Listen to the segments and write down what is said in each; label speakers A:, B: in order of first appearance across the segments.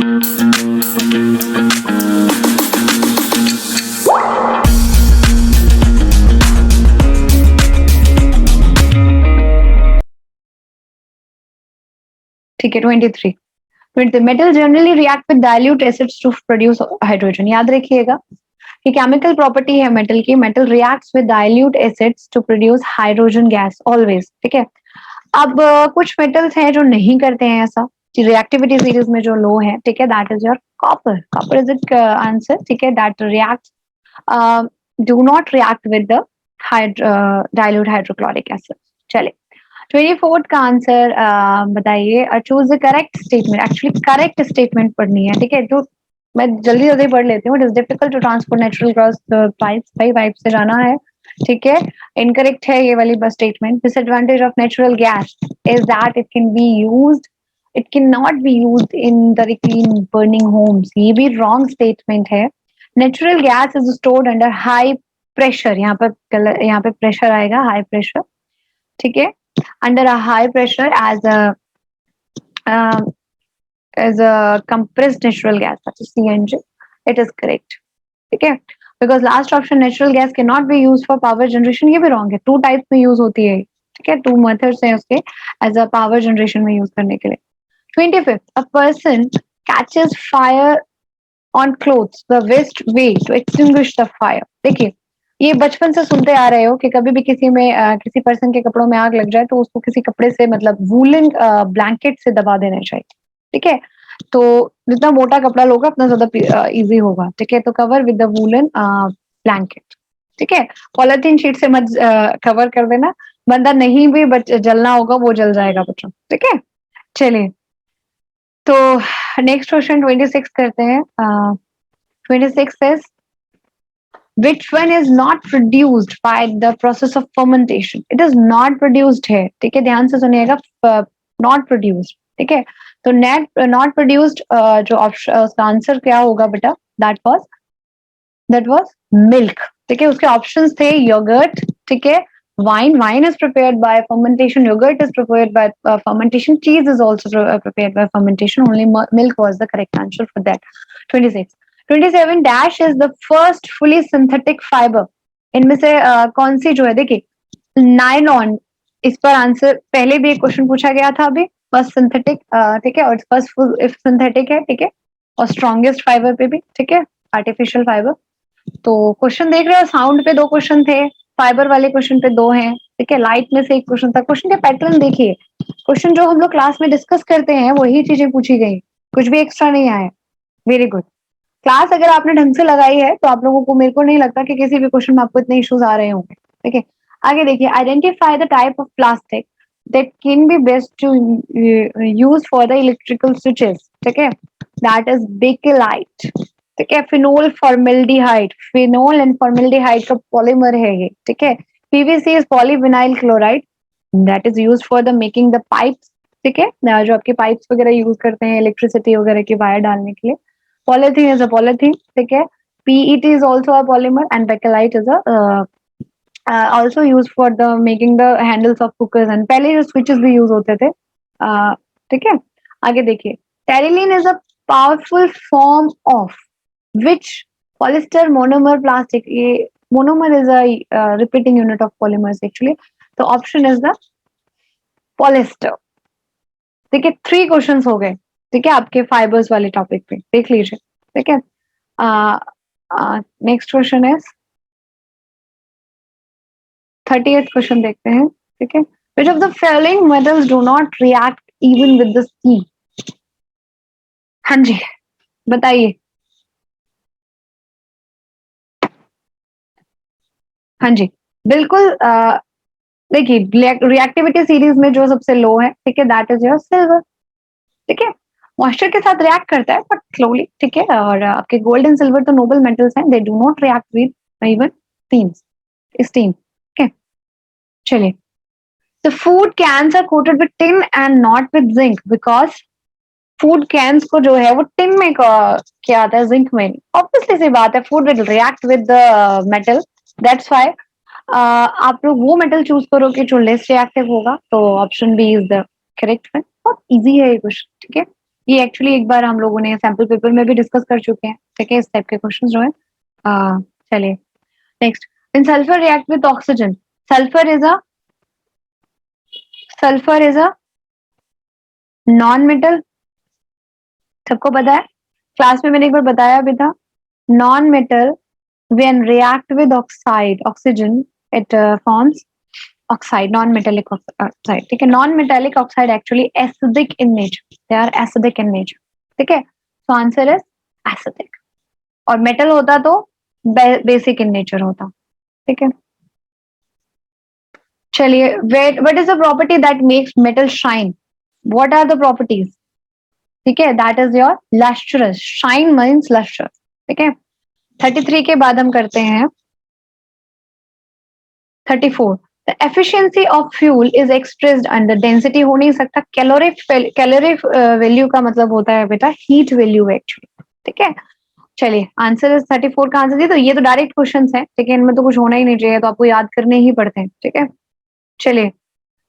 A: ठीक है, 23 metal generally react with dilute acids to produce hydrogen. याद रखिएगा कि केमिकल प्रॉपर्टी है मेटल की, metal reacts with dilute acids to produce hydrogen gas always. ठीक है, अब कुछ मेटल्स हैं जो नहीं करते हैं ऐसा, रिएक्टिविटी सीरीज में जो लो है, ठीक है, that is your copper. Copper is it answer, ठीक है, that react do not react with the dilute hydrochloric acid. चले 24th का आंसर बताइए, choose the correct statement. Actually correct statement पढ़नी है, ठीक है, जो मैं जल्दी जल्दी पढ़ लेती हूँ। It is difficult to transport natural gas pipes, भाई पाइप से जाना है, ठीक है। इनकरेक्ट है ये वाली बस statement. Disadvantage of natural gas is that it can be used, it can not be used in directly in burning homes, ये भी रॉन्ग स्टेटमेंट है। Natural gas is stored under high pressure, यहाँ पे pressure आएगा, high pressure, ठीक है, under a high pressure uh, as a compressed natural gas such as CNG. It is correct, ठीक है, because last option natural gas cannot be used for power generation, ये भी wrong है। To type में use होती है, ठीक है, टू मेथड्स हैं उसके एज अ पावर जनरेशन में यूज करने के लिए। 25th, a person catches fire on clothes, the best way to extinguish the fire। देखिए, ये बचपन से सुनते आ रहे हो कि कभी भी किसी में किसी पर्सन के कपड़ों में आग लग जाए तो उसको किसी कपड़े से, मतलब वूलन ब्लैंकेट से दबा देना चाहिए, ठीक है। तो जितना मोटा कपड़ा लोगे उतना ज्यादा इजी होगा, ठीक है। तो cover with the woollen blanket, ठीक है। पॉलिथीन शीट से मत कवर कर देना, बंदा नहीं भी जलना होगा वो जल जाएगा बच्चों, ठीक है। चलिए, तो नेक्स्ट क्वेश्चन 26 करते हैं। 26 says which one is not produced by the process of fermentation? It is not produced है, ठीक है, ध्यान से सुनिएगा, not produced, ठीक है। तो not produced जो ऑप्शन, उसका आंसर क्या होगा बेटा? that was milk, ठीक है। उसके ऑप्शंस थे योगर्ट, ठीक है, wine is prepared by fermentation, yogurt is prepared by fermentation, cheese is also prepared by fermentation, only milk was the correct answer for that। 26 27 dash is the first fully synthetic fiber, इनमें से कौन सी जो है, देखिए nylon, इस पर answer पहले भी एक क्वेश्चन पूछा गया था अभी, फर्स्ट सिंथेटिक, ठीक है, और फर्स्ट फुल सिंथेटिक है, ठीक है, और स्ट्रॉन्गेस्ट फाइबर पे भी, ठीक है, आर्टिफिशियल फाइबर। तो क्वेश्चन देख रहे हो, साउंड पे 2 क्वेश्चन थे, फाइबर वाले क्वेश्चन पे 2 हैं, ठीक है, लाइट में से 1 क्वेश्चन था। क्वेश्चन के पैटर्न देखिए, क्वेश्चन जो हम लोग क्लास में डिस्कस करते हैं वही चीजें पूछी गई, कुछ भी एक्स्ट्रा नहीं आया। Very good. क्लास अगर आपने ढंग से लगाई है तो आप लोगों को, मेरे को नहीं लगता कि किसी भी क्वेश्चन में आपको इतने इश्यूज आ रहे होंगे, ठीक है। आगे देखिए, identify the type of plastic that can be best to use for the electrical switches, ठीक है, दैट इज बेकेलाइट, ठीक है। फिनोल एंड फॉर्मेल्डिहाइड का पॉलीमर है ये, ठीक है। PVC is polyvinyl chloride, that is used for the making the pipes, ठीक है, जो आपके पाइप्स वगैरह यूज करते हैं इलेक्ट्रिसिटी वगैरह की वायर डालने के लिए। Polythene is a polythene, ठीक है। PET is also a polymer and bakelite is a also used for the making the handles of cookers, and पहले जो switches भी use होते थे, ठीक है। आगे देखिए, Terylene is a powerful form of which polyester monomer plastic, ये monomer is a repeating unit of polymers actually, तो option is the polyester, ठीक है। 3 क्वेश्चंस हो गए, ठीक है, आपके फाइबर्स वाले टॉपिक पे, देख लीजिए, ठीक है। Next question is 38th question देखते हैं, ठीक है। Which of the following metals do not react even with the sea? हाँ जी, बताइए। हाँ जी, बिल्कुल। देखिए, रिएक्टिविटी सीरीज में जो सबसे लो है, ठीक है, दैट इज योर सिल्वर, ठीक है। मॉइस्चर के साथ रिएक्ट करता है बट स्लोली, ठीक है, और आपके गोल्ड एंड सिल्वर तो नोबल मेटल्स हैं, they do not react with even steam, ठीक है। चलिए, the food cans are coated with tin and not with zinc because food cans को जो है वो टिन में क्या आता है, जिंक में। ऑब्वियसली सी बात है, food will react with the metal, that's why आप लोग वो मेटल चूज करो कि जो लेस रिएक्टिव होगा, तो option B is the correct one. बहुत इजी है ये क्वेश्चन, ठीक है। ये एक्चुअली एक बार हम लोगों ने सैम्पल पेपर में भी डिस्कस कर चुके हैं, ठीक है, इस टाइप के क्वेश्चन जो है। चलिए next, in sulphur react with oxygen, sulphur is a sulphur is a non metal, सबको पता है, क्लास में मैंने एक बार बताया भी था, non metal when react with oxide oxygen it forms oxide, non-metallic oxide, ठीक है। non-metallic oxide actually acidic in nature, they are acidic in nature, ठीक है। so answer is acidic, और metal होता तो basic in nature होता, ठीक है। चलिए, what is the property that makes metal shine, what are the properties, ठीक है, that is your lustrous, shine means lustrous, ठीक है। 33 के बाद हम करते हैं 34, the efficiency of fuel is expressed under density, हो नहीं सकता, कैलोरिक वैल्यू का मतलब होता है बेटा हीट वैल्यू एक्चुअली, ठीक है। चलिए आंसर इज 34 का आंसर दिया, तो ये तो डायरेक्ट क्वेश्चन है, ठीक है, इनमें तो कुछ होना ही नहीं चाहिए, तो आपको याद करने ही पड़ते हैं, ठीक है। चलिए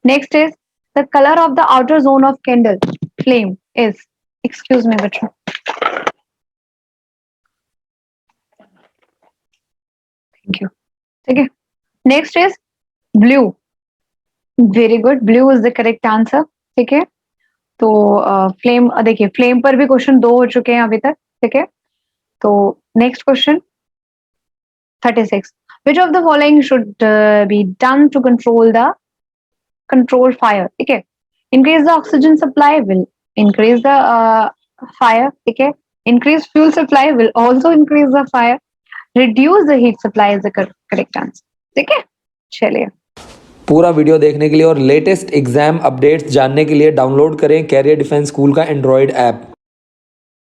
A: next is the colour of the outer zone of candle flame is, excuse me बच्चों, थैंक यू, ठीक है। Next is blue, very good, blue is the correct answer, ठीक है। तो फ्लेम, देखिए फ्लेम पर भी क्वेश्चन 2 हो चुके हैं अभी तक, ठीक है। तो next question 36, which of the following should be done to control fire, ठीक है। Increase the oxygen supply will increase the fire, ठीक है। Increase fuel supply will also increase the fire, reduce the heat supply is the correct answer, ठीक है। चलिए,
B: पूरा video देखने के लिए और लेटेस्ट एग्जाम अपडेट्स जानने के लिए डाउनलोड करें कैरियर डिफेंस स्कूल का एंड्रॉयड ऐप।